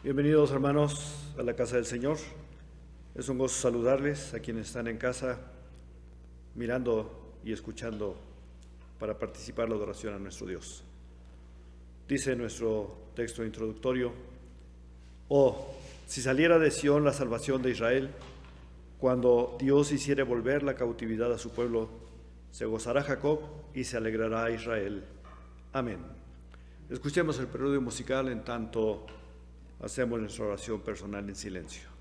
Bienvenidos, hermanos, a la casa del Señor. Es un gozo saludarles a quienes están en casa, mirando y escuchando para participar en la adoración a nuestro Dios. Dice nuestro texto introductorio: Oh, si saliera de Sión la salvación de Israel, cuando Dios hiciere volver la cautividad a su pueblo, se gozará Jacob y se alegrará Israel. Amén. Escuchemos el preludio musical en tanto hacemos nuestra oración personal en silencio.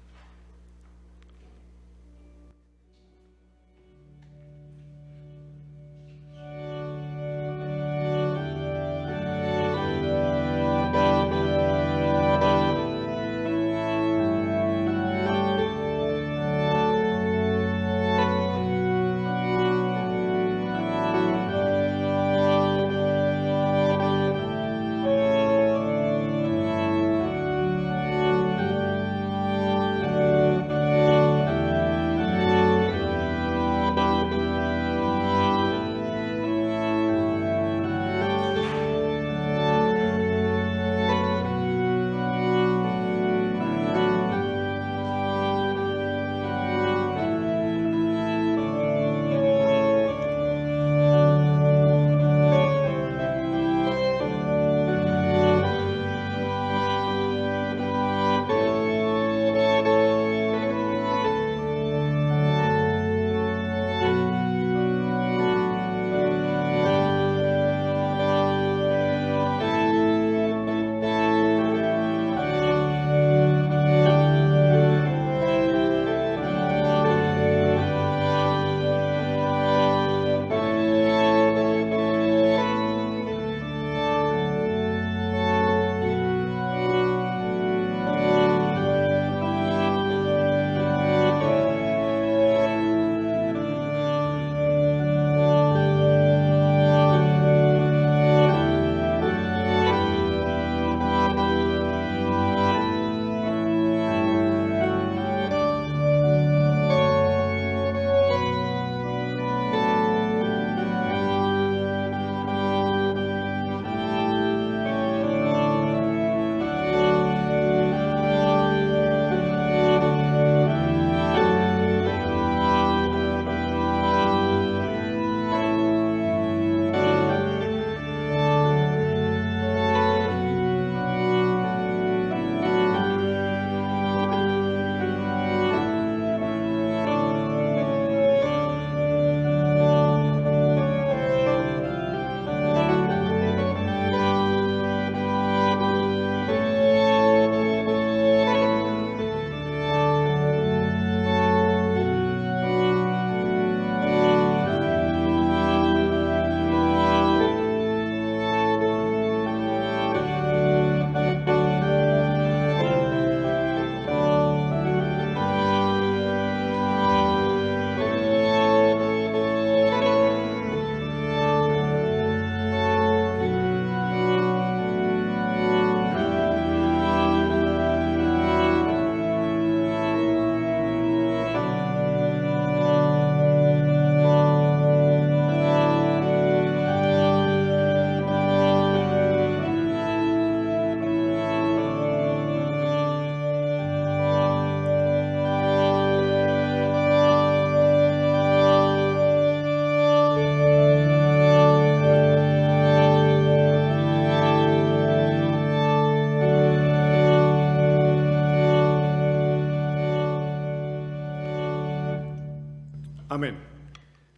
Amén.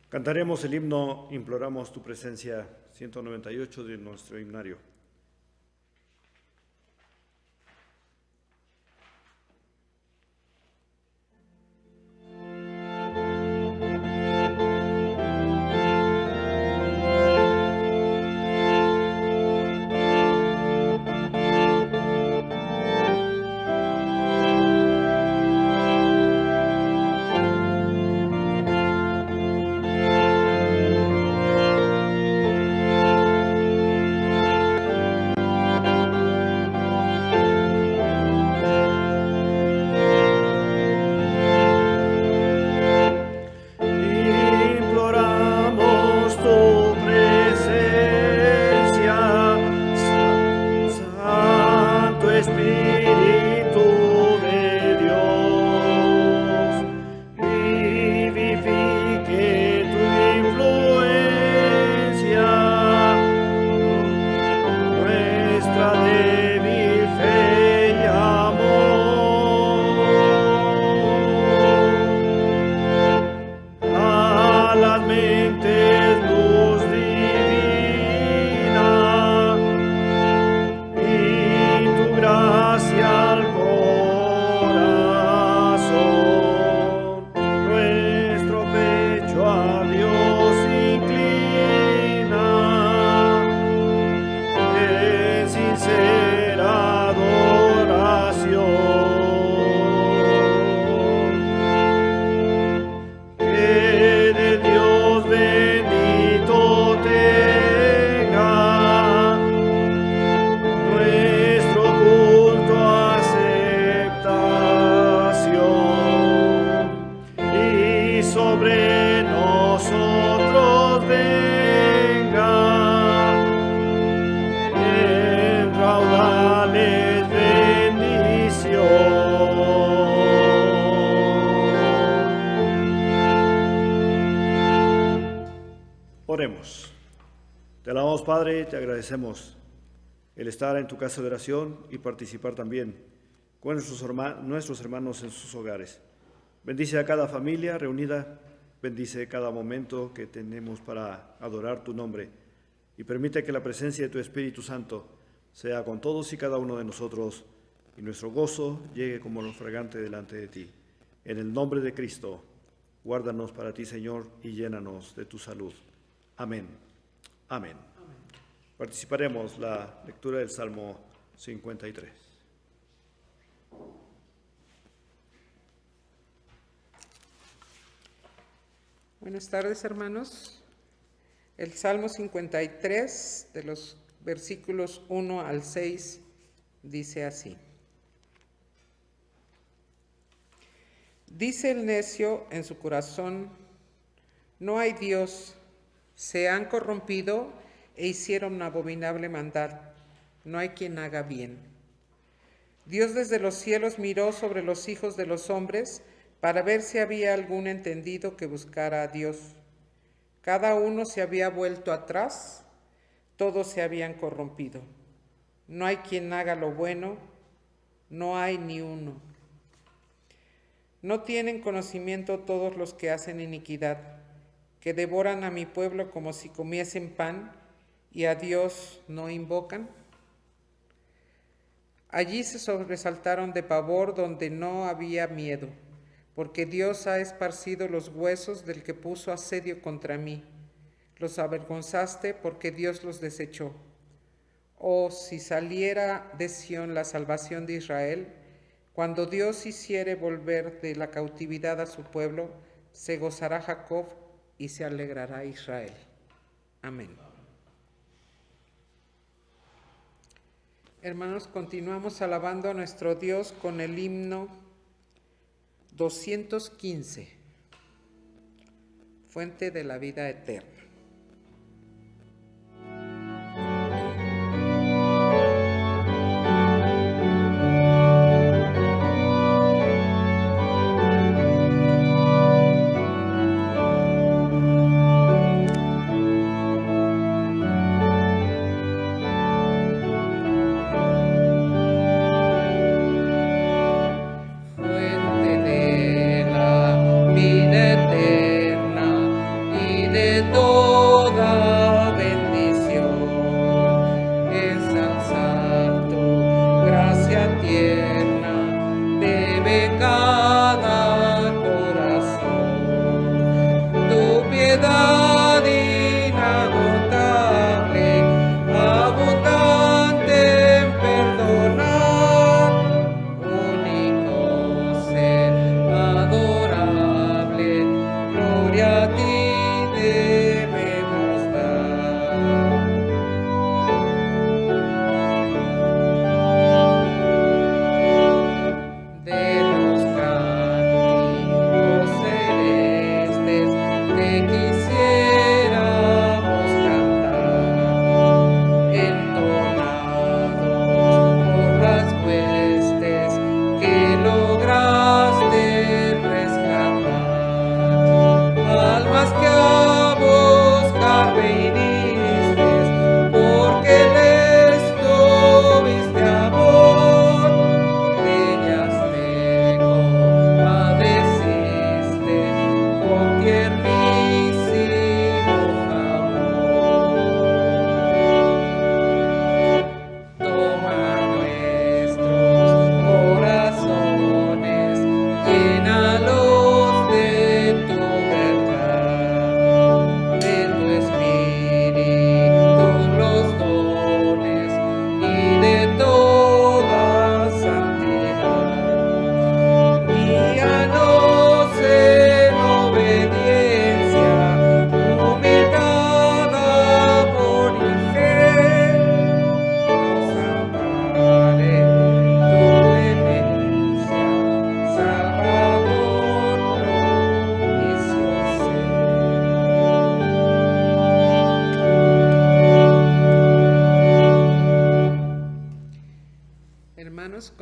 Cantaremos el himno Imploramos tu presencia, 198 de nuestro himnario. Espíritu. Padre, te agradecemos el estar en tu casa de oración y participar también con nuestros hermanos en sus hogares. Bendice a cada familia reunida, bendice cada momento que tenemos para adorar tu nombre y permite que la presencia de tu Espíritu Santo sea con todos y cada uno de nosotros y nuestro gozo llegue como lo fragante delante de ti. En el nombre de Cristo, guárdanos para ti, Señor, y llénanos de tu salud. Amén. Amén. Participaremos la lectura del Salmo 53. Buenas tardes, hermanos. El Salmo 53, de los versículos 1 al 6, dice así. Dice el necio en su corazón, no hay Dios, se han corrompido e hicieron abominable maldad, no hay quien haga bien. Dios desde los cielos miró sobre los hijos de los hombres para ver si había algún entendido que buscara a Dios. Cada uno se había vuelto atrás, todos se habían corrompido. No hay quien haga lo bueno, no hay ni uno. No tienen conocimiento todos los que hacen iniquidad, que devoran a mi pueblo como si comiesen pan, y a Dios no invocan. Allí se sobresaltaron de pavor donde no había miedo, porque Dios ha esparcido los huesos del que puso asedio contra mí. Los avergonzaste porque Dios los desechó. Oh, si saliera de Sión la salvación de Israel, cuando Dios hiciere volver de la cautividad a su pueblo, se gozará Jacob y se alegrará Israel. Amén. Hermanos, continuamos alabando a nuestro Dios con el himno 215, Fuente de la vida eterna.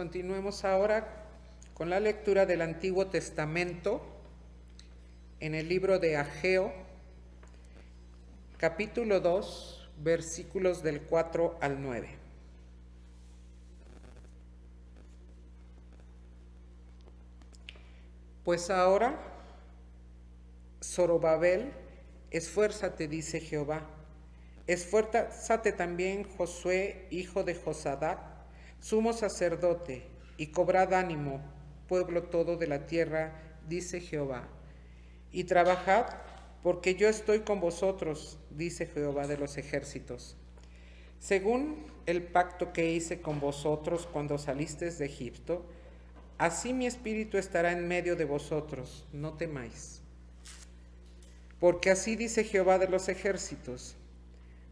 Continuemos ahora con la lectura del Antiguo Testamento en el libro de Ageo, capítulo 2, versículos del 4 al 9. Pues ahora, Zorobabel, esfuérzate, dice Jehová. Esfuérzate también, Josué, hijo de Josadac, sumo sacerdote, y cobrad ánimo, pueblo todo de la tierra, dice Jehová. Y trabajad, porque yo estoy con vosotros, dice Jehová de los ejércitos. Según el pacto que hice con vosotros cuando salisteis de Egipto, así mi espíritu estará en medio de vosotros, no temáis. Porque así dice Jehová de los ejércitos: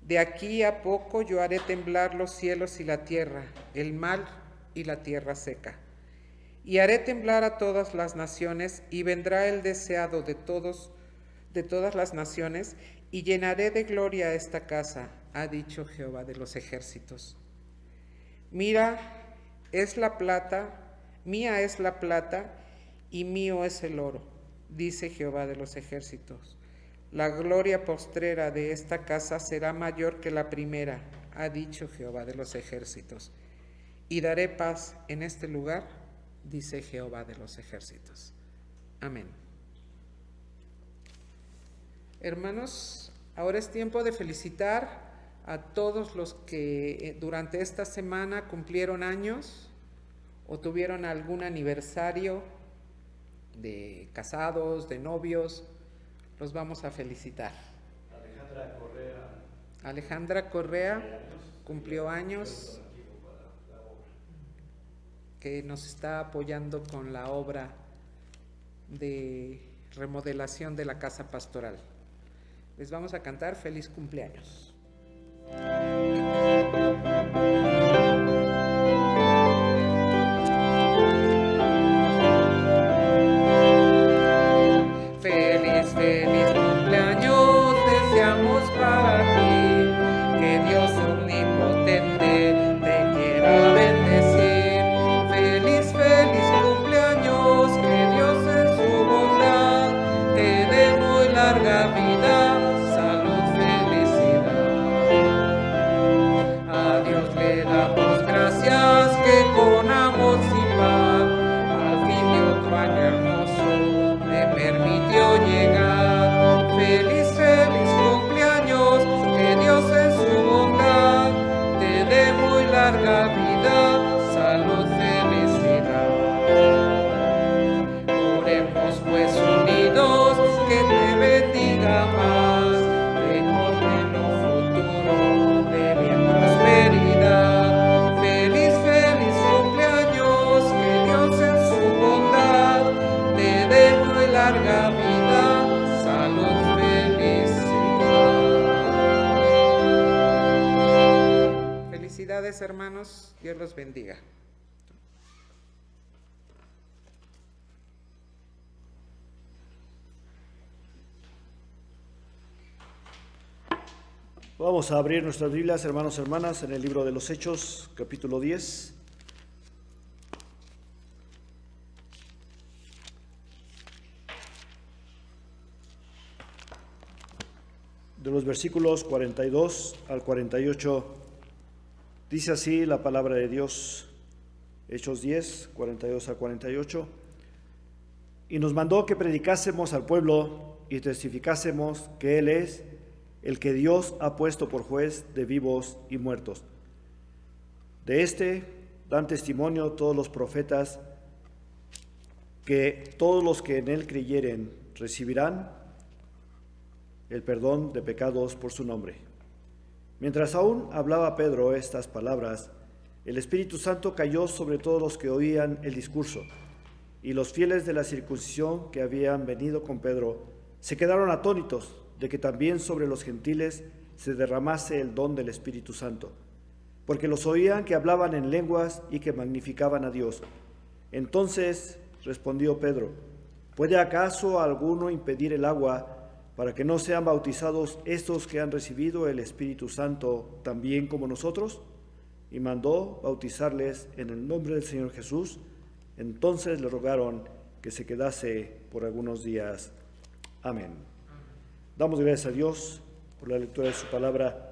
de aquí a poco yo haré temblar los cielos y la tierra, el mar y la tierra seca. Y haré temblar a todas las naciones, y vendrá el deseado de todas las naciones, y llenaré de gloria esta casa, ha dicho Jehová de los ejércitos. Mira, es la plata, mía es la plata, y mío es el oro, dice Jehová de los ejércitos. La gloria postrera de esta casa será mayor que la primera, ha dicho Jehová de los ejércitos. Y daré paz en este lugar, dice Jehová de los ejércitos. Amén. Hermanos, ahora es tiempo de felicitar a todos los que durante esta semana cumplieron años o tuvieron algún aniversario de casados, de novios. Los vamos a felicitar. Alejandra Correa cumplió años, que nos está apoyando con la obra de remodelación de la casa pastoral. Les vamos a cantar feliz cumpleaños. Feliz, feliz cumpleaños deseamos para ti, que Dios omnipotente te quiera bendecir. Feliz, feliz cumpleaños, que Dios en su bondad te dé muy larga vida, salud, felicidad. A Dios le damos gracias que con amor y paz al fin de otro año hermoso te permitió llegar. Feliz, feliz cumpleaños, que Dios en su bondad te dé muy larga vida, salud, felicidad. Oremos pues unidos, que te bendiga más, te en lo futuro de bien prosperidad. Feliz, feliz cumpleaños, que Dios en su bondad te dé muy larga vida, salud, felicidad. Felicidades, hermanos, Dios los bendiga. Vamos a abrir nuestras Biblias, hermanos y hermanas, en el libro de los Hechos, capítulo 10. De los versículos 42 al 48, dice así la palabra de Dios. Hechos 10, 42 a 48. Y nos mandó que predicásemos al pueblo y testificásemos que Él es el que Dios ha puesto por juez de vivos y muertos. De este dan testimonio todos los profetas, que todos los que en Él creyeren recibirán el perdón de pecados por su nombre. Mientras aún hablaba Pedro estas palabras, el Espíritu Santo cayó sobre todos los que oían el discurso, y los fieles de la circuncisión que habían venido con Pedro se quedaron atónitos de que también sobre los gentiles se derramase el don del Espíritu Santo, porque los oían que hablaban en lenguas y que magnificaban a Dios. Entonces respondió Pedro: ¿puede acaso alguno impedir el agua para que no sean bautizados estos que han recibido el Espíritu Santo también como nosotros? Y mandó bautizarles en el nombre del Señor Jesús. Entonces le rogaron que se quedase por algunos días. Amén. Damos gracias a Dios por la lectura de su palabra.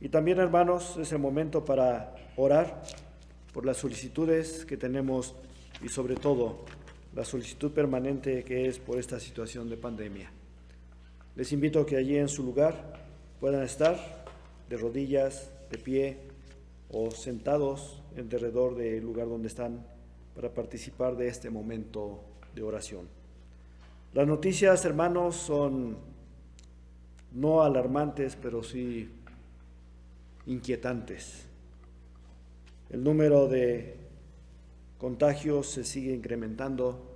Y también, hermanos, es el momento para orar por las solicitudes que tenemos y sobre todo la solicitud permanente que es por esta situación de pandemia. Les invito a que allí en su lugar puedan estar de rodillas, de pie o sentados en derredor del lugar donde están para participar de este momento de oración. Las noticias, hermanos, son no alarmantes, pero sí inquietantes. El número de contagios se sigue incrementando,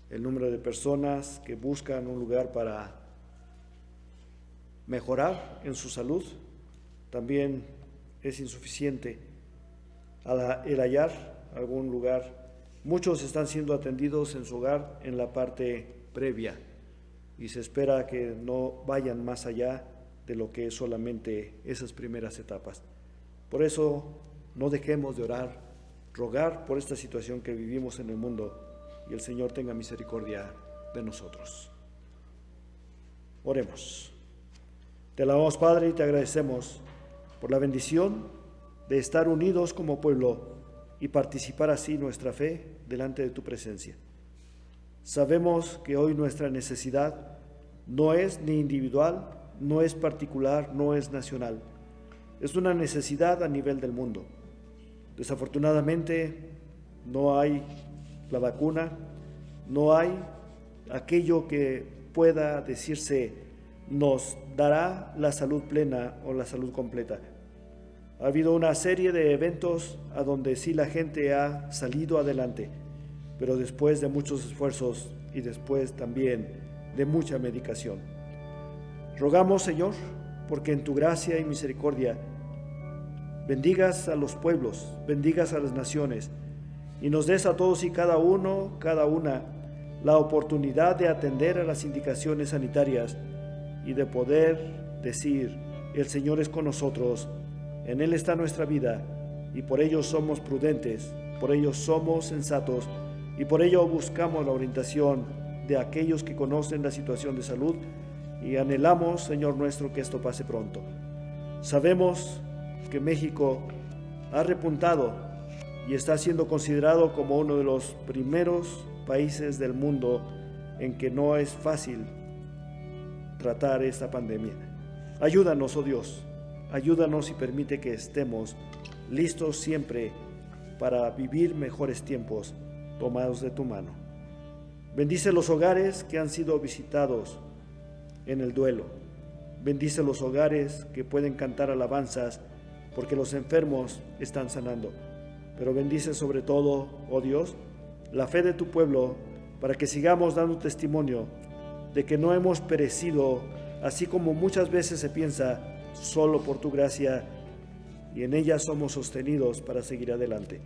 el número de personas que buscan un lugar para mejorar en su salud también es insuficiente. El hallar algún lugar, muchos están siendo atendidos en su hogar en la parte previa y se espera que no vayan más allá de lo que es solamente esas primeras etapas. Por eso no dejemos de orar, rogar por esta situación que vivimos en el mundo y el Señor tenga misericordia de nosotros. Oremos. Te alabamos, Padre, y te agradecemos por la bendición de estar unidos como pueblo y participar así nuestra fe delante de tu presencia. Sabemos que hoy nuestra necesidad no es ni individual, no es particular, no es nacional. Es una necesidad a nivel del mundo. Desafortunadamente no hay la vacuna, no hay aquello que pueda decirse nos dará la salud plena o la salud completa. Ha habido una serie de eventos a donde sí la gente ha salido adelante, pero después de muchos esfuerzos y después también de mucha medicación. Rogamos, Señor, porque en tu gracia y misericordia bendigas a los pueblos, bendigas a las naciones y nos des a todos y cada uno, cada una, la oportunidad de atender a las indicaciones sanitarias y de poder decir, el Señor es con nosotros, en Él está nuestra vida y por ello somos prudentes, por ello somos sensatos y por ello buscamos la orientación de aquellos que conocen la situación de salud y anhelamos, Señor nuestro, que esto pase pronto. Sabemos que México ha repuntado y está siendo considerado como uno de los primeros países del mundo en que no es fácil tratar esta pandemia. Ayúdanos, oh Dios, ayúdanos y permite que estemos listos siempre para vivir mejores tiempos tomados de tu mano. Bendice los hogares que han sido visitados en el duelo. Bendice los hogares que pueden cantar alabanzas porque los enfermos están sanando. Pero bendice sobre todo, oh Dios, la fe de tu pueblo para que sigamos dando testimonio de que no hemos perecido, así como muchas veces se piensa, solo por tu gracia, y en ella somos sostenidos para seguir adelante.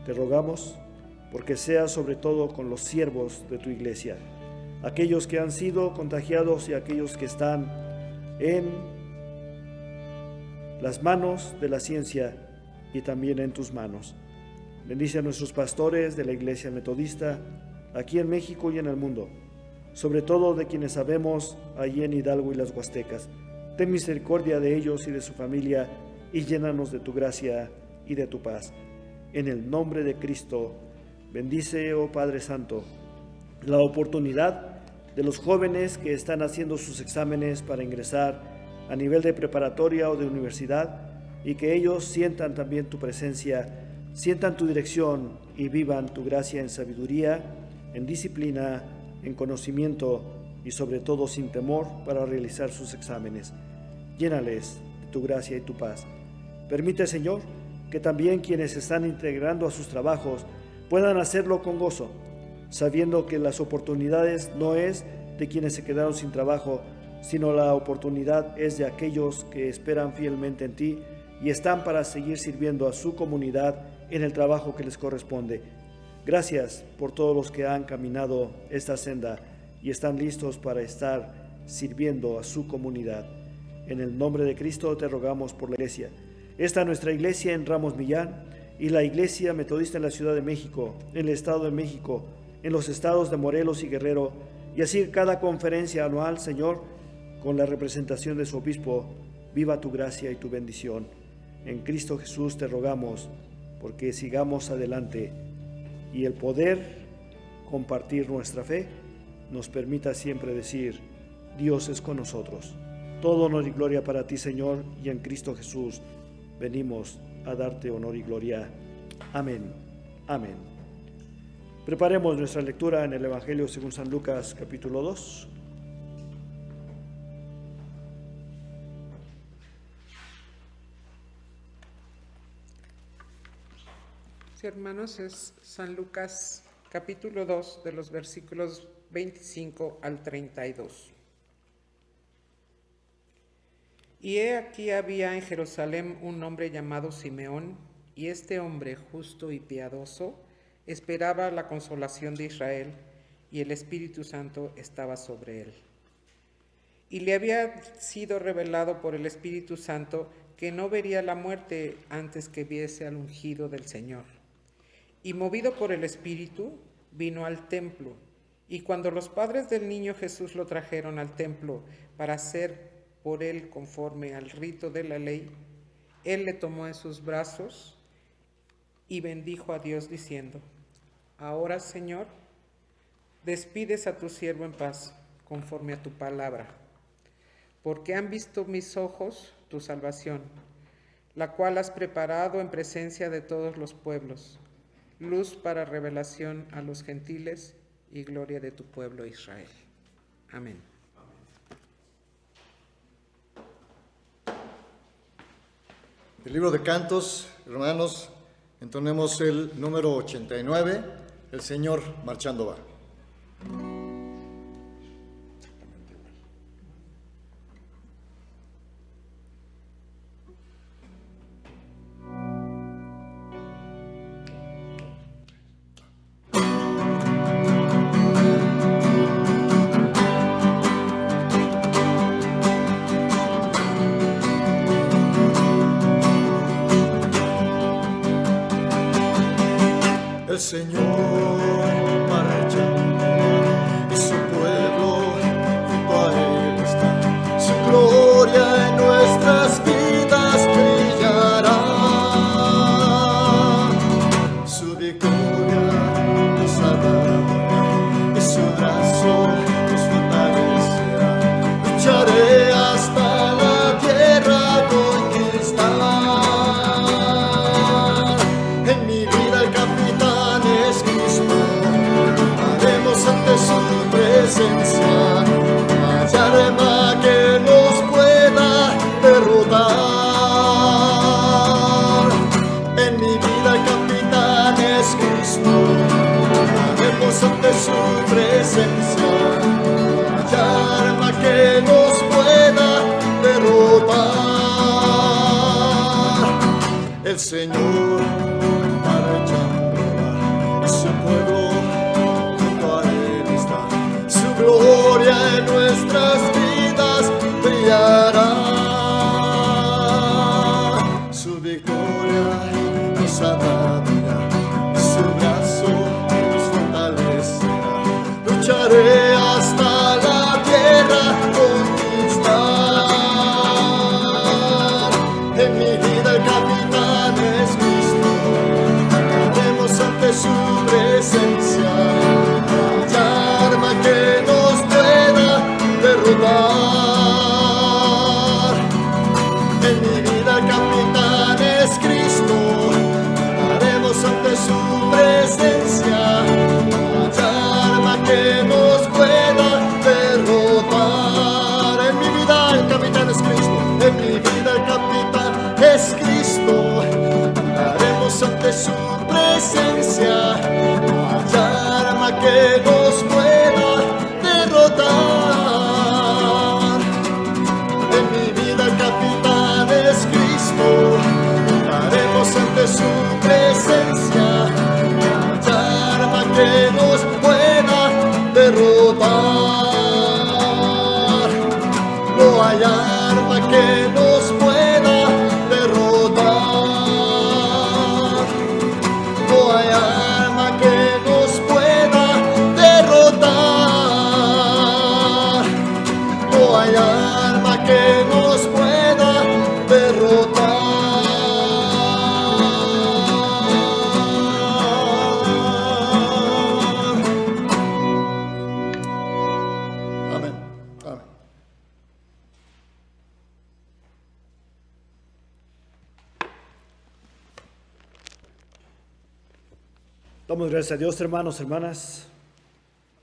Te rogamos porque seas sobre todo con los siervos de tu iglesia, aquellos que han sido contagiados y aquellos que están en las manos de la ciencia y también en tus manos. Bendice a nuestros pastores de la Iglesia Metodista, aquí en México y en el mundo, sobre todo de quienes sabemos allí en Hidalgo y las Huastecas. Ten misericordia de ellos y de su familia y llénanos de tu gracia y de tu paz. En el nombre de Cristo, bendice, oh Padre Santo, la oportunidad de los jóvenes que están haciendo sus exámenes para ingresar a nivel de preparatoria o de universidad y que ellos sientan también tu presencia, sientan tu dirección y vivan tu gracia en sabiduría, en disciplina, en conocimiento y sobre todo sin temor para realizar sus exámenes. Llénales de tu gracia y tu paz. Permite, Señor, que también quienes se están integrando a sus trabajos puedan hacerlo con gozo, sabiendo que las oportunidades no es de quienes se quedaron sin trabajo, sino la oportunidad es de aquellos que esperan fielmente en ti y están para seguir sirviendo a su comunidad en el trabajo que les corresponde. Gracias por todos los que han caminado esta senda y están listos para estar sirviendo a su comunidad. En el nombre de Cristo te rogamos por la iglesia. Esta nuestra iglesia en Ramos Millán y la Iglesia Metodista en la Ciudad de México, en el Estado de México, en los estados de Morelos y Guerrero, y así cada conferencia anual, Señor, con la representación de su obispo, Viva tu gracia y tu bendición. En Cristo Jesús te rogamos, porque sigamos adelante y el poder compartir nuestra fe nos permita siempre decir: Dios es con nosotros. Todo honor y gloria para ti, Señor, y en Cristo Jesús venimos a darte honor y gloria. Amén. Amén. Preparemos nuestra lectura en el Evangelio según San Lucas, capítulo 2. Sí, hermanos, es San Lucas, capítulo 2, de los versículos 25 al 32. Y he aquí había en Jerusalén un hombre llamado Simeón, y este hombre, justo y piadoso, esperaba la consolación de Israel, y el Espíritu Santo estaba sobre él. Y le había sido revelado por el Espíritu Santo que no vería la muerte antes que viese al ungido del Señor. Y movido por el Espíritu, vino al templo. Y cuando los padres del niño Jesús lo trajeron al templo para hacer por él conforme al rito de la ley, él le tomó en sus brazos y bendijo a Dios diciendo: Ahora, Señor, despides a tu siervo en paz, conforme a tu palabra, porque han visto mis ojos tu salvación, la cual has preparado en presencia de todos los pueblos, luz para revelación a los gentiles y gloria de tu pueblo Israel. Amén. Del libro de Cantos, hermanos, entonemos el número 89, El Señor marchando va. El Señor marchando y su pueblo junto a él está. Su gloria en nuestras vidas brillará. Su victoria nos ha dado y su brazo nos fortalecerá. Lucharé hasta la tierra conquistar. En mi vida el capitán es Cristo, haremos ante su presencia, no hay arma que nos pueda derrotar. En mi vida el capitán es Cristo, haremos ante su presencia, no hay arma que nos pueda derrotar. El Señor marchando va, y su pueblo junto a él está. Su gloria en nuestras vidas brillará. Su victoria nos ha dado ya, y su brazo nos fortalecerá. Lucharé hasta la tierra conquistar. En mi vida el capitán es Cristo, haremos ante su presencia, no hay arma que nos pueda derrotar. En mi vida el capitán es Cristo, haremos ante su presencia, no hay arma que nos pueda derrotar. En mi vida el capitán es Cristo, en mi vida el capitán es Cristo, haremos ante su presencia, no hay arma Damos gracias a Dios, hermanos, hermanas,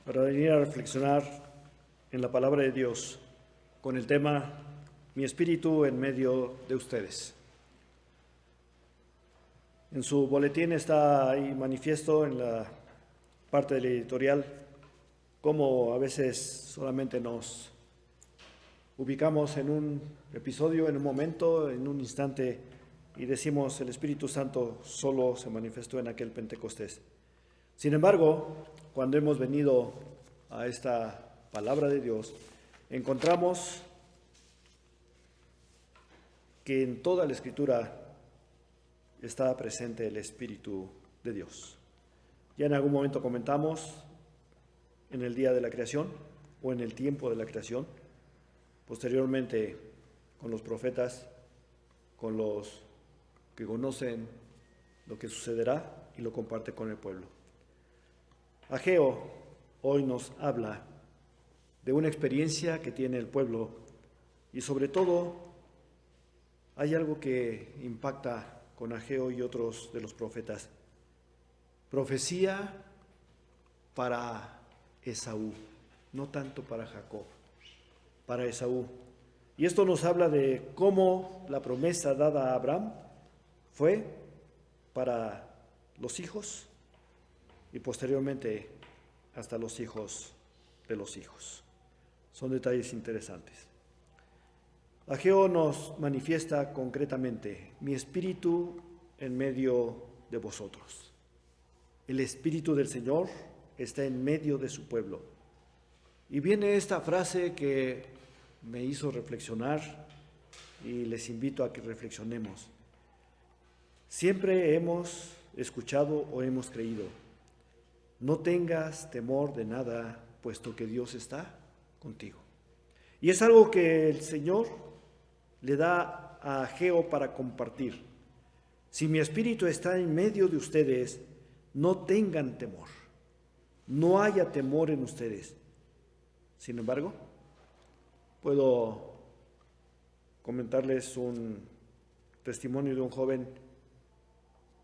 para venir a reflexionar en la palabra de Dios con el tema Mi espíritu en medio de ustedes. En su boletín está ahí manifiesto en la parte del editorial cómo a veces solamente nos ubicamos en un episodio, en un momento, en un instante y decimos el Espíritu Santo solo se manifestó en aquel Pentecostés. Sin embargo, cuando hemos venido a esta palabra de Dios, encontramos que en toda la Escritura está presente el Espíritu de Dios. Ya en algún momento comentamos en el día de la creación o en el tiempo de la creación, posteriormente con los profetas, con los que conocen lo que sucederá y lo comparte con el pueblo. Ageo hoy nos habla de una experiencia que tiene el pueblo y sobre todo hay algo que impacta con Ageo y otros de los profetas. Profecía para Esaú, no tanto para Jacob, para Esaú. Y esto nos habla de cómo la promesa dada a Abraham fue para los hijos y posteriormente hasta los hijos de los hijos. Son detalles interesantes. Ageo nos manifiesta concretamente mi espíritu en medio de vosotros. El espíritu del Señor está en medio de su pueblo. Y viene esta frase que me hizo reflexionar y les invito a que reflexionemos. Siempre hemos escuchado o hemos creído, no tengas temor de nada, puesto que Dios está contigo. Y es algo que el Señor le da a Ageo para compartir. Si mi espíritu está en medio de ustedes, no tengan temor. No haya temor en ustedes. Sin embargo, puedo comentarles un testimonio de un joven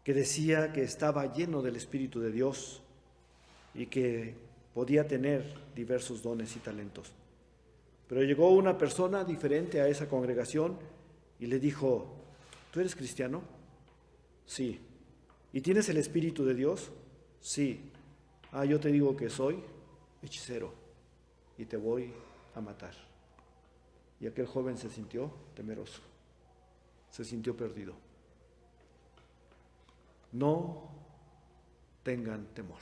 que decía que estaba lleno del Espíritu de Dios y que podía tener diversos dones y talentos. Pero llegó una persona diferente a esa congregación y le dijo, ¿tú eres cristiano? Sí. ¿Y tienes el Espíritu de Dios? Sí. Yo te digo que soy hechicero y te voy a matar. Y aquel joven se sintió temeroso, se sintió perdido. No tengan temor.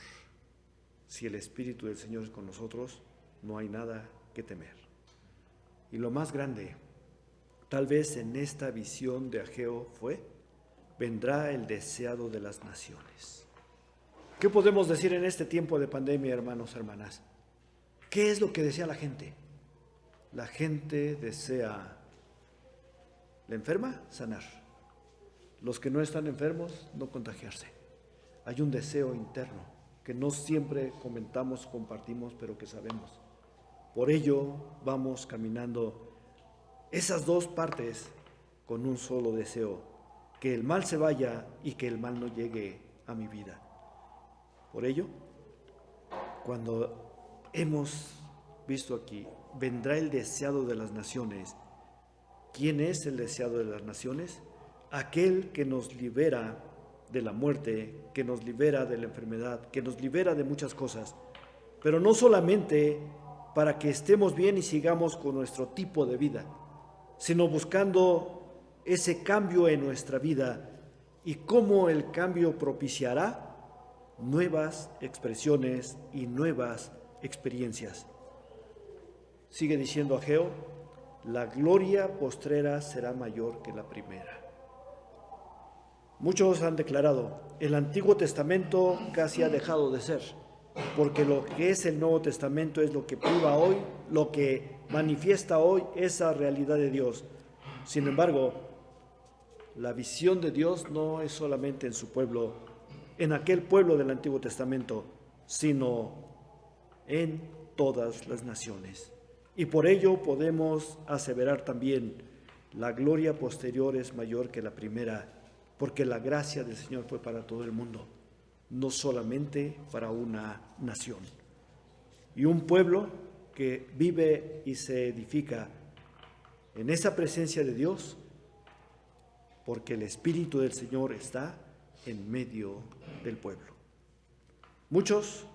Si el Espíritu del Señor es con nosotros, no hay nada que temer. Y lo más grande, tal vez en esta visión de Ageo fue, vendrá el deseado de las naciones. ¿Qué podemos decir en este tiempo de pandemia, hermanos, hermanas? ¿Qué es lo que desea la gente? La gente desea, ¿la enferma? Sanar. Los que no están enfermos, no contagiarse. Hay un deseo interno que no siempre comentamos, compartimos, pero que sabemos. Por ello vamos caminando esas dos partes con un solo deseo, que el mal se vaya y que el mal no llegue a mi vida. Por ello, cuando hemos visto aquí, vendrá el deseado de las naciones. ¿Quién es el deseado de las naciones? Aquel que nos libera de la muerte, que nos libera de la enfermedad, que nos libera de muchas cosas, pero no solamente para que estemos bien y sigamos con nuestro tipo de vida, sino buscando ese cambio en nuestra vida y cómo el cambio propiciará nuevas expresiones y nuevas experiencias. Sigue diciendo Ageo, la gloria postrera será mayor que la primera. Muchos han declarado, el Antiguo Testamento casi ha dejado de ser, porque lo que es el Nuevo Testamento es lo que priva hoy, lo que manifiesta hoy esa realidad de Dios. Sin embargo, la visión de Dios no es solamente en su pueblo, en aquel pueblo del Antiguo Testamento, sino en todas las naciones. Y por ello podemos aseverar también, la gloria posterior es mayor que la primera, porque la gracia del Señor fue para todo el mundo. no solamente para una nación. Y un pueblo que vive y se edifica en esa presencia de Dios, porque el Espíritu del Señor está en medio del pueblo. Muchos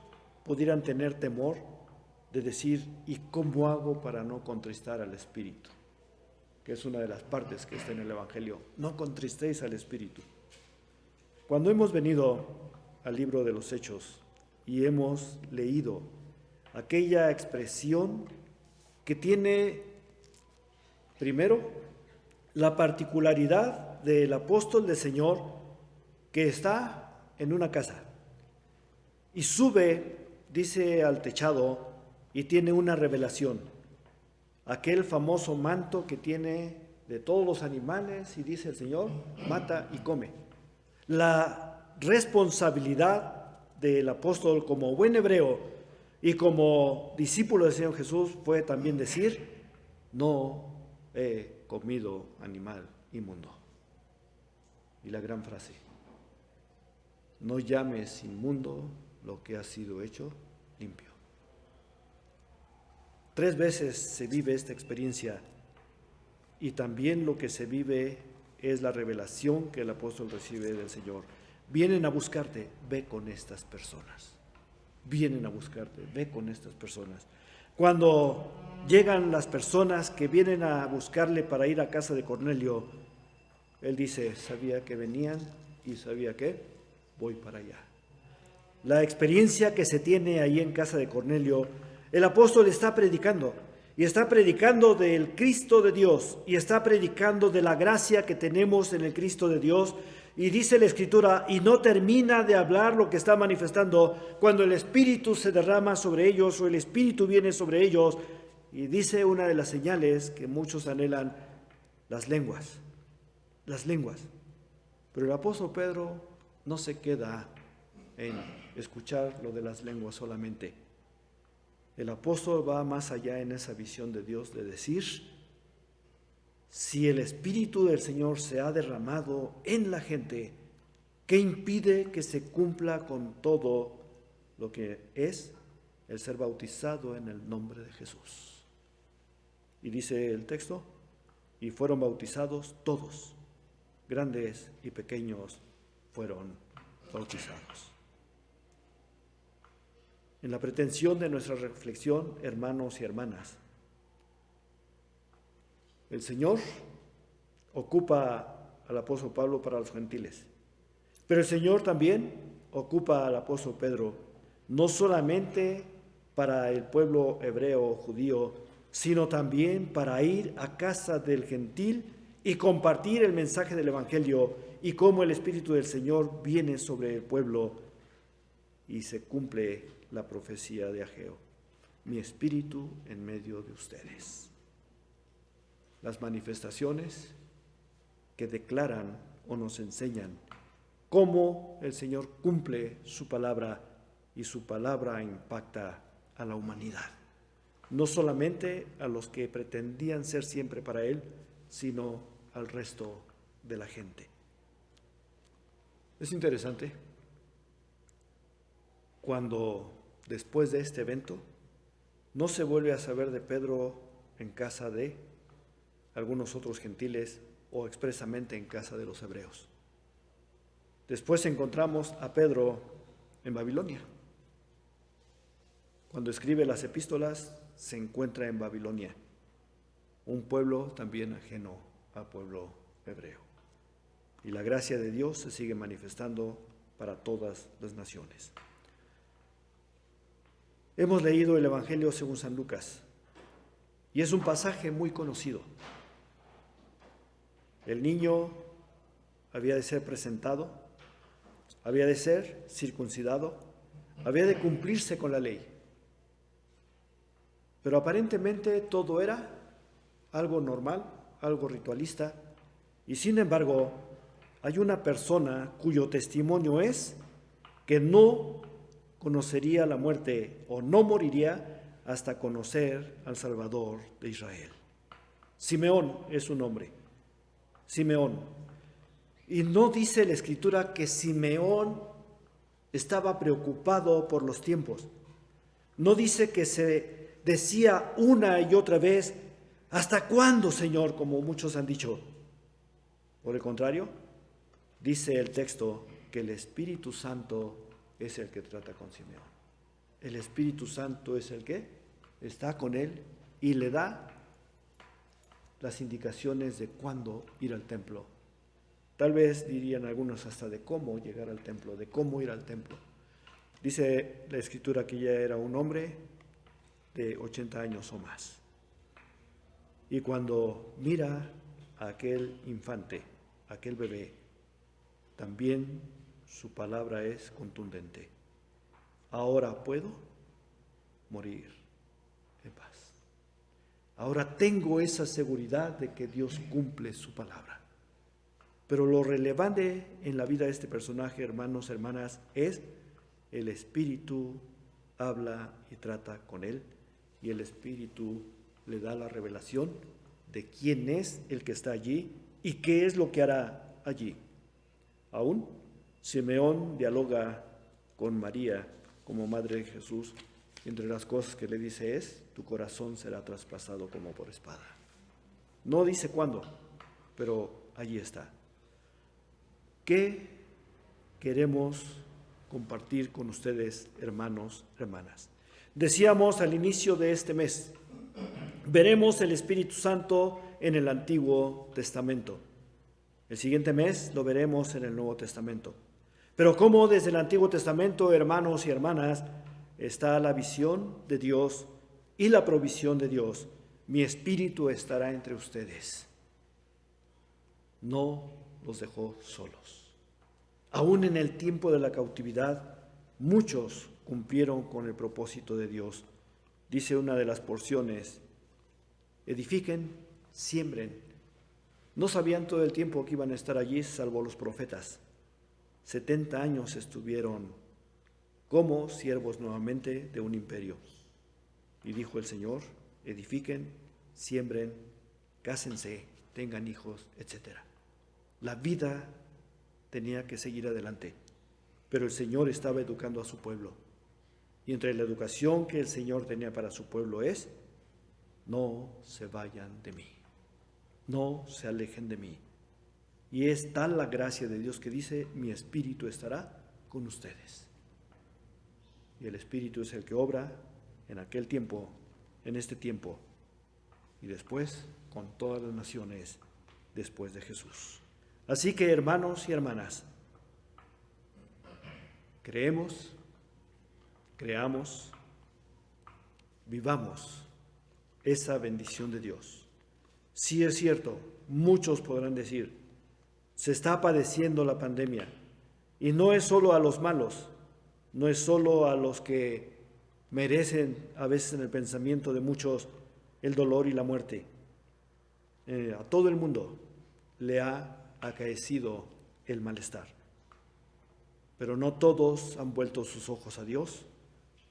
pudieran tener temor de decir, ¿y cómo hago para no contristar al Espíritu? Que es una de las partes que está en el Evangelio. No contristéis al Espíritu. Cuando hemos venido al libro de los Hechos y hemos leído aquella expresión que tiene, primero, la particularidad del apóstol del Señor que está en una casa y sube, dice, al techado y tiene una revelación. Aquel famoso manto que tiene de todos los animales y dice el Señor, mata y come. La responsabilidad del apóstol como buen hebreo y como discípulo del Señor Jesús fue también decir, no he comido animal inmundo. Y la gran frase, no llames inmundo lo que ha sido hecho limpio. 3 veces se vive esta experiencia y también lo que se vive es la revelación que el apóstol recibe del Señor. Vienen a buscarte, ve con estas personas. Vienen a buscarte, ve con estas personas. Cuando llegan las personas que vienen a buscarle para ir a casa de Cornelio, él dice, sabía que venían y sabía que voy para allá. La experiencia que se tiene ahí en casa de Cornelio, el apóstol está predicando, y está predicando del Cristo de Dios, y está predicando de la gracia que tenemos en el Cristo de Dios, y dice la Escritura, y no termina de hablar lo que está manifestando, cuando el Espíritu se derrama sobre ellos, o el Espíritu viene sobre ellos, y dice una de las señales que muchos anhelan, las lenguas. Pero el apóstol Pedro no se queda en escuchar lo de las lenguas solamente. El apóstol va más allá en esa visión de Dios de decir, si el Espíritu del Señor se ha derramado en la gente, ¿qué impide que se cumpla con todo lo que es el ser bautizado en el nombre de Jesús? Y dice el texto, y fueron bautizados todos, grandes y pequeños fueron bautizados. En la pretensión de nuestra reflexión, hermanos y hermanas, el Señor ocupa al apóstol Pablo para los gentiles, pero el Señor también ocupa al apóstol Pedro, no solamente para el pueblo hebreo o judío, sino también para ir a casa del gentil y compartir el mensaje del Evangelio y cómo el Espíritu del Señor viene sobre el pueblo y se cumple la profecía de Ageo, mi espíritu en medio de ustedes. Las manifestaciones que declaran o nos enseñan cómo el Señor cumple su palabra y su palabra impacta a la humanidad. No solamente a los que pretendían ser siempre para Él, sino al resto de la gente. Es interesante cuando después de este evento no se vuelve a saber de Pedro en casa de algunos otros gentiles o expresamente en casa de los hebreos. Después encontramos a Pedro en Babilonia. Cuando escribe las epístolas se encuentra en Babilonia, un pueblo también ajeno al pueblo hebreo. Y la gracia de Dios se sigue manifestando para todas las naciones. Hemos leído el Evangelio según San Lucas y es un pasaje muy conocido. El niño había de ser presentado, había de ser circuncidado, había de cumplirse con la ley. Pero aparentemente todo era algo normal, algo ritualista, y sin embargo hay una persona cuyo testimonio es que no conocería la muerte o no moriría hasta conocer al Salvador de Israel. Simeón es su nombre. Simeón. Y no dice la Escritura que Simeón estaba preocupado por los tiempos. No dice que se decía una y otra vez, ¿hasta cuándo, Señor?, como muchos han dicho. Por el contrario, dice el texto que el Espíritu Santo es el que trata con Simeón. El Espíritu Santo es el que está con él y le da las indicaciones de cuándo ir al templo. Tal vez dirían algunos hasta de cómo llegar al templo, de cómo ir al templo. Dice la Escritura que ya era un hombre de 80 años o más. Y cuando mira a aquel infante, a aquel bebé, también su palabra es contundente. Ahora puedo morir en paz. Ahora tengo esa seguridad de que Dios cumple su palabra. Pero lo relevante en la vida de este personaje, hermanos, hermanas, es el Espíritu habla y trata con él, y el Espíritu le da la revelación de quién es el que está allí y qué es lo que hará allí. Aún Simeón dialoga con María como madre de Jesús. Entre las cosas que le dice es, tu corazón será traspasado como por espada. No dice cuándo, pero allí está. ¿Qué queremos compartir con ustedes, hermanos, hermanas? Decíamos al inicio de este mes, veremos el Espíritu Santo en el Antiguo Testamento. El siguiente mes lo veremos en el Nuevo Testamento. Pero como desde el Antiguo Testamento, hermanos y hermanas, está la visión de Dios y la provisión de Dios. Mi Espíritu estará entre ustedes. No los dejó solos. Aún en el tiempo de la cautividad, muchos cumplieron con el propósito de Dios. Dice una de las porciones, edifiquen, siembren. No sabían todo el tiempo que iban a estar allí, salvo los profetas. 70 años estuvieron como siervos nuevamente de un imperio. Y dijo el Señor, edifiquen, siembren, cásense, tengan hijos, etc. La vida tenía que seguir adelante, pero el Señor estaba educando a su pueblo. Y entre la educación que el Señor tenía para su pueblo es, no se vayan de mí, no se alejen de mí. Y es tal la gracia de Dios que dice, mi Espíritu estará con ustedes. Y el Espíritu es el que obra en aquel tiempo, en este tiempo, y después con todas las naciones después de Jesús. Así que, hermanos y hermanas, creamos, vivamos esa bendición de Dios. Sí es cierto, muchos podrán decir, se está padeciendo la pandemia, y no es solo a los malos, no es solo a los que merecen a veces en el pensamiento de muchos el dolor y la muerte. A todo el mundo le ha acaecido el malestar. Pero no todos han vuelto sus ojos a Dios,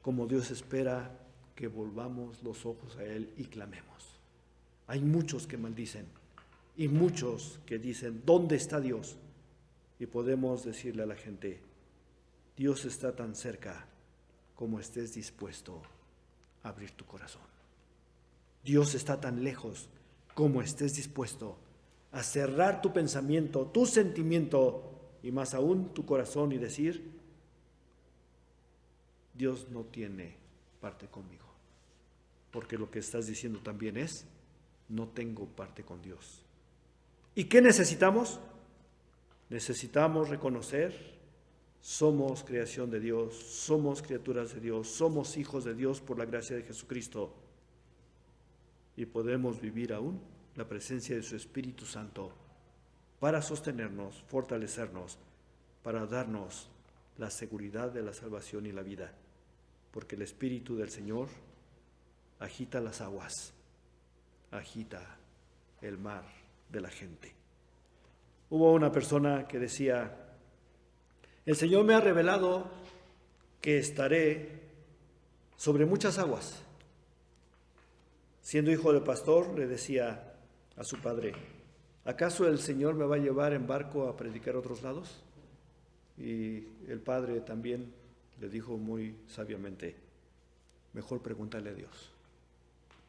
como Dios espera que volvamos los ojos a Él y clamemos. Hay muchos que maldicen y muchos que dicen, ¿dónde está Dios? Y podemos decirle a la gente, Dios está tan cerca como estés dispuesto a abrir tu corazón. Dios está tan lejos como estés dispuesto a cerrar tu pensamiento, tu sentimiento y más aún tu corazón y decir, Dios no tiene parte conmigo. Porque lo que estás diciendo también es, no tengo parte con Dios. ¿Y qué necesitamos? Necesitamos reconocer, somos creación de Dios, somos criaturas de Dios, somos hijos de Dios por la gracia de Jesucristo. Y podemos vivir aún la presencia de su Espíritu Santo para sostenernos, fortalecernos, para darnos la seguridad de la salvación y la vida. Porque el Espíritu del Señor agita las aguas, agita el mar de la gente. Hubo una persona que decía, el Señor me ha revelado que estaré sobre muchas aguas. Siendo hijo de pastor, le decía a su padre, ¿acaso el Señor me va a llevar en barco a predicar a otros lados? Y el padre también le dijo muy sabiamente, mejor pregúntale a Dios,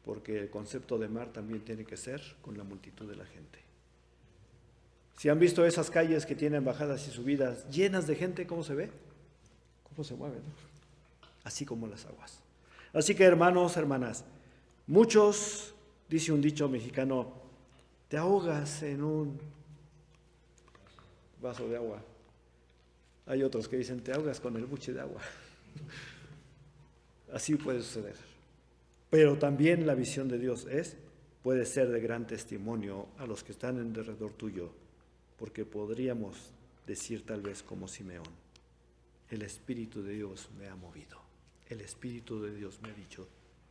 porque el concepto de mar también tiene que ser con la multitud de la gente. Si han visto esas calles que tienen bajadas y subidas llenas de gente, ¿cómo se ve? ¿Cómo se mueven? Así como las aguas. Así que hermanos, hermanas, muchos, dice un dicho mexicano, te ahogas en un vaso de agua. Hay otros que dicen, te ahogas con el buche de agua. Así puede suceder. Pero también la visión de Dios puede ser de gran testimonio a los que están en derredor tuyo, porque podríamos decir tal vez como Simeón, el Espíritu de Dios me ha movido, el Espíritu de Dios me ha dicho,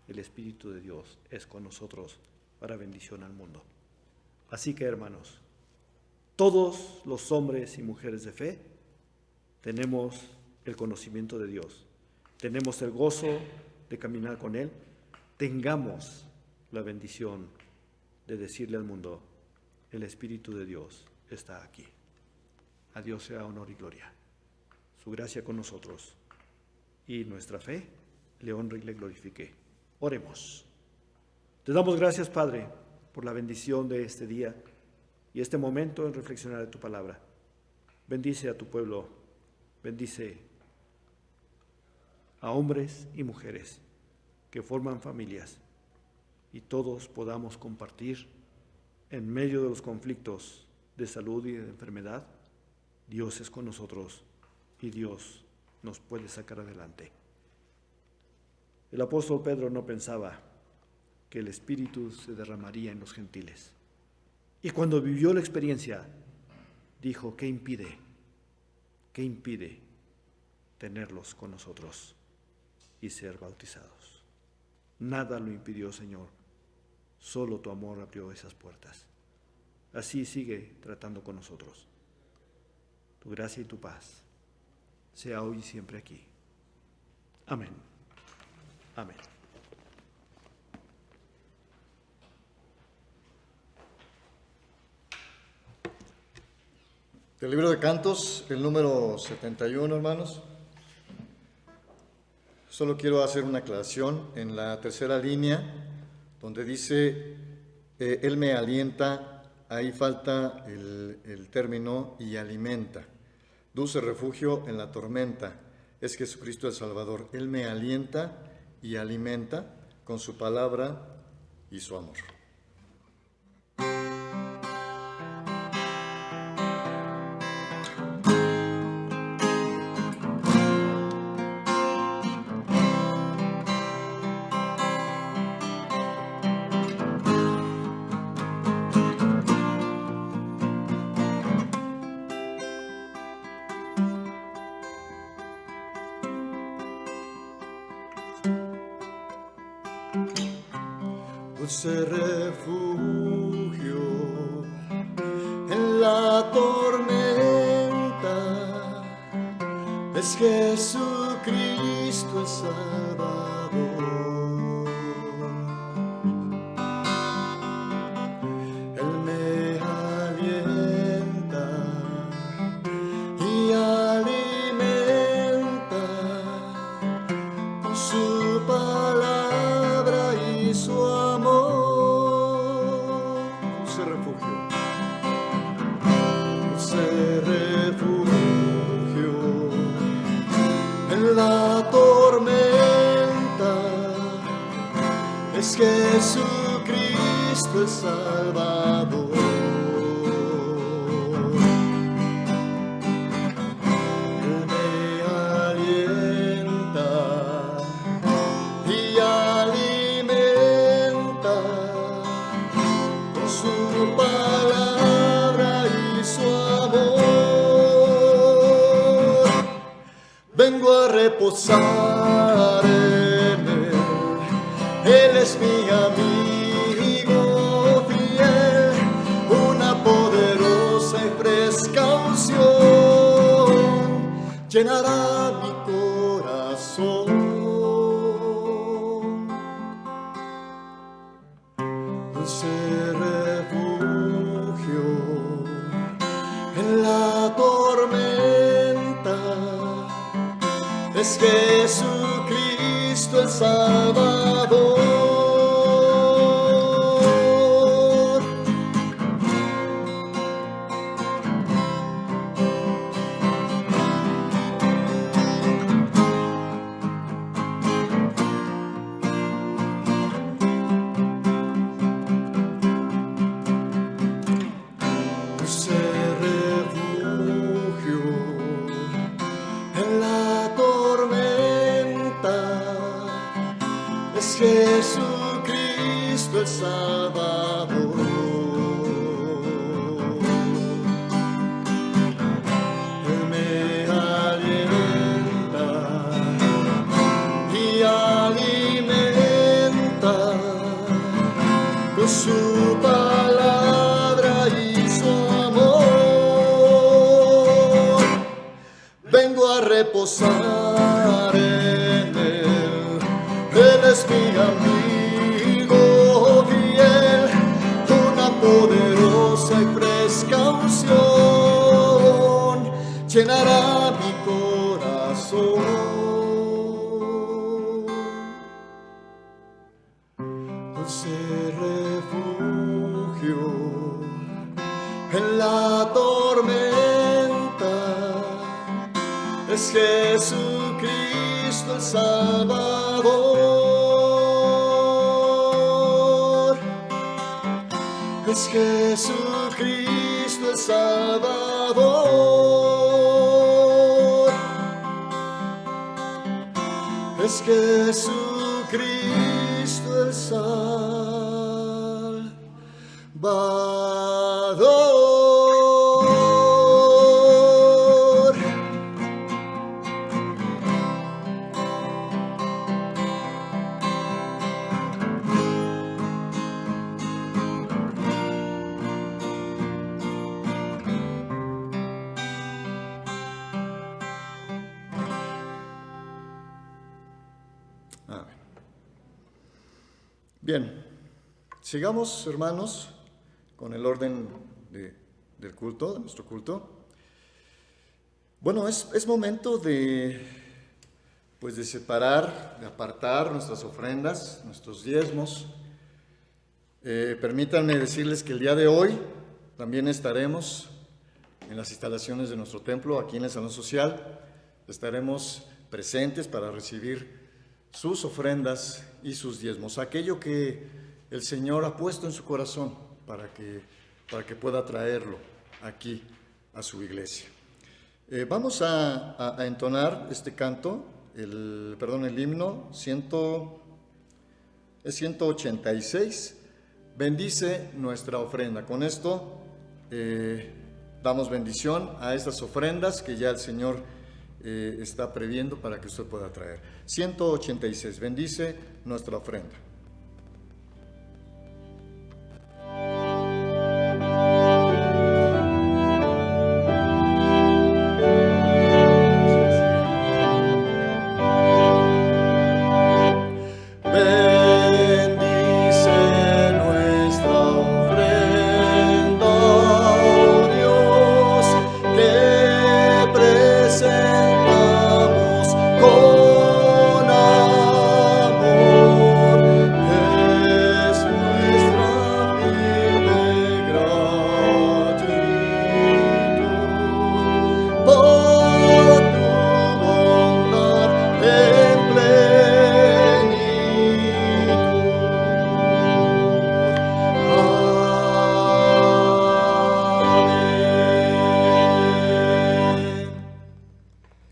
el Espíritu de Dios es con nosotros para bendición al mundo. Así que hermanos, todos los hombres y mujeres de fe tenemos el conocimiento de Dios, tenemos el gozo de caminar con Él, tengamos la bendición de decirle al mundo, el Espíritu de Dios está aquí. A Dios sea honor y gloria, su gracia con nosotros y nuestra fe le honre y le glorifique. Oremos. Te damos gracias, Padre, por la bendición de este día y este momento en reflexionar de tu palabra. Bendice a tu pueblo, bendice a hombres y mujeres que forman familias y todos podamos compartir en medio de los conflictos de salud y de enfermedad. Dios es con nosotros y Dios nos puede sacar adelante. El apóstol Pedro no pensaba que el Espíritu se derramaría en los gentiles. Y cuando vivió la experiencia, dijo, ¿qué impide tenerlos con nosotros y ser bautizados? Nada lo impidió, Señor. Solo tu amor abrió esas puertas. Así sigue tratando con nosotros. Tu gracia y tu paz sea hoy y siempre aquí. Amén. Amén. Del libro de Cantos, el número 71, hermanos. Solo quiero hacer una aclaración en la tercera línea, donde dice, Él me alienta, ahí falta el término y alimenta. Dulce refugio en la tormenta, es Jesucristo el Salvador. Él me alienta y alimenta con su palabra y su amor. Dulce refugio en la tormenta, es Jesucristo el Salvador. Él me alienta y alimenta con su palabra y su amor. Dulce refugio en la tormenta, es Jesucristo el Salvador. Él me alienta y alimenta con su palabra y su amor. Vengo a reposar en Él, Él es mi amigo fiel, una poderosa y fresca unción llenará mi corazón. Dulce refugio en la tormenta, es Jesucristo el Salvador. Dulce refugio en la tormenta, es Jesucristo el Salvador. Él me alienta y alimenta con su palabra y su amor. Vengo a reposar en Él, Él es mi amigo fiel, una poderosa y fresca unción llenará mi corazón. Dulce refugio en la tormenta, es Jesucristo el Salvador. Es Jesucristo el Salvador. Es Jesucristo el Salvador. Amén. Bien, sigamos, hermanos, con el orden del culto, de nuestro culto. Bueno, es momento de separar, de apartar nuestras ofrendas, nuestros diezmos. Permítanme decirles que el día de hoy también estaremos en las instalaciones de nuestro templo, aquí en el Salón Social. Estaremos presentes para recibir sus ofrendas y sus diezmos, aquello que el Señor ha puesto en su corazón para que pueda traerlo aquí a su iglesia. Vamos a entonar este canto, el himno 186, bendice nuestra ofrenda. Con esto damos bendición a estas ofrendas que ya el Señor está previendo para que usted pueda traer. 186, bendice nuestra ofrenda.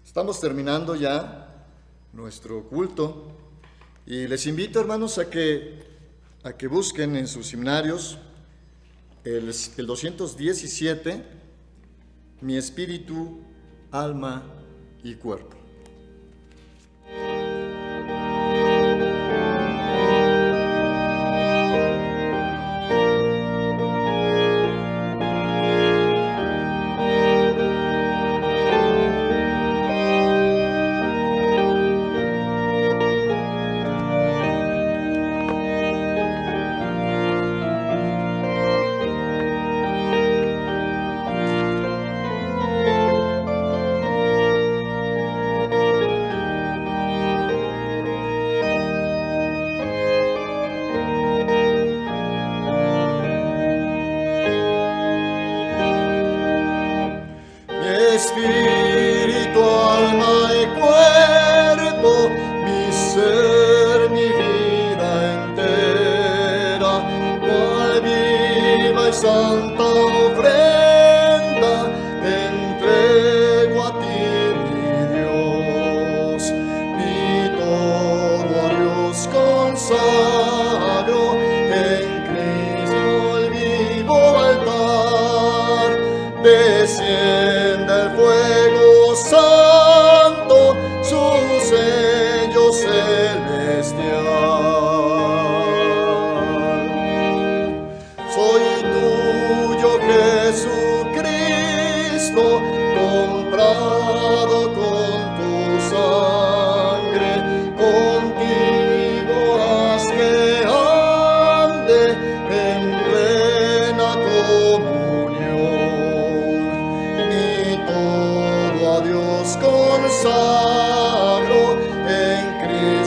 Estamos terminando ya nuestro culto y les invito, hermanos, a que busquen en sus himnarios el 217, mi espíritu, alma y cuerpo.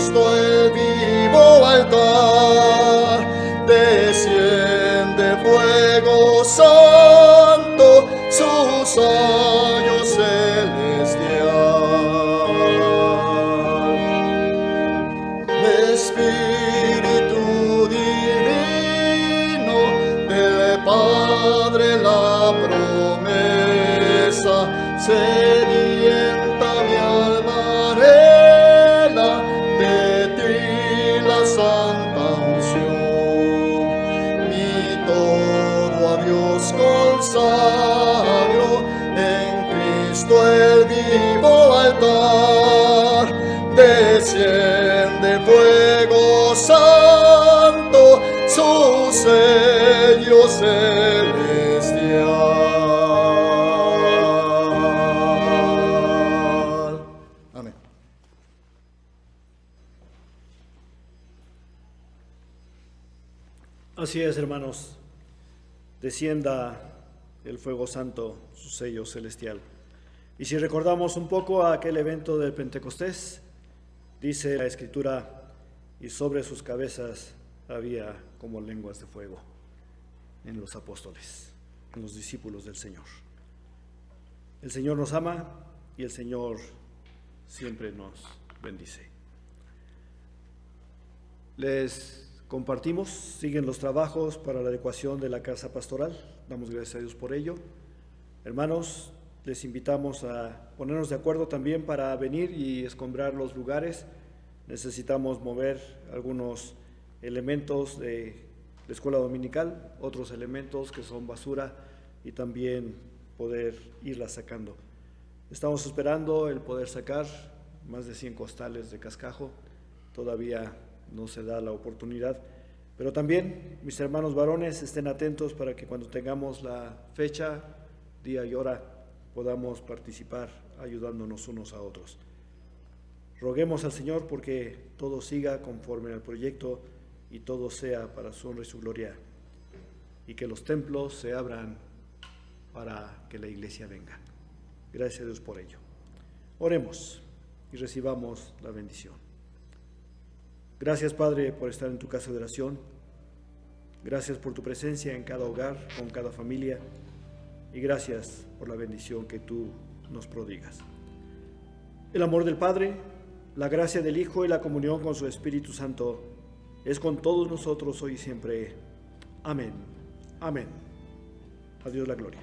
Cristo el vivo altar, desciende fuego santo, su sello celestial. Espíritu divino del Padre la promesa, sedienta mi alma anhela, de ti la santa unción. Mi todo a Dios consagro, en Cristo el vivo altar, desciende fuego santo, su sello celestial. Amén. Así es, hermanos, descienda el fuego santo, su sello celestial. Y si recordamos un poco a aquel evento del Pentecostés, dice la Escritura, y sobre sus cabezas había como lenguas de fuego en los apóstoles, en los discípulos del Señor. El Señor nos ama y el Señor siempre nos bendice. Les compartimos, siguen los trabajos para la adecuación de la casa pastoral, damos gracias a Dios por ello. Hermanos, les invitamos a ponernos de acuerdo también para venir y escombrar los lugares. Necesitamos mover algunos elementos de la escuela dominical, otros elementos que son basura y también poder irla sacando. Estamos esperando el poder sacar más de 100 costales de cascajo, todavía no se da la oportunidad, pero también mis hermanos varones estén atentos para que cuando tengamos la fecha, día y hora, podamos participar ayudándonos unos a otros. Roguemos al Señor porque todo siga conforme al proyecto y todo sea para su honra y su gloria, y que los templos se abran para que la iglesia venga. Gracias a Dios por ello. Oremos y recibamos la bendición. Gracias, Padre, por estar en tu casa de oración. Gracias por tu presencia en cada hogar, con cada familia, y gracias por la bendición que tú nos prodigas. El amor del Padre, la gracia del Hijo y la comunión con su Espíritu Santo es con todos nosotros hoy y siempre. Amén. Amén. A Dios la gloria.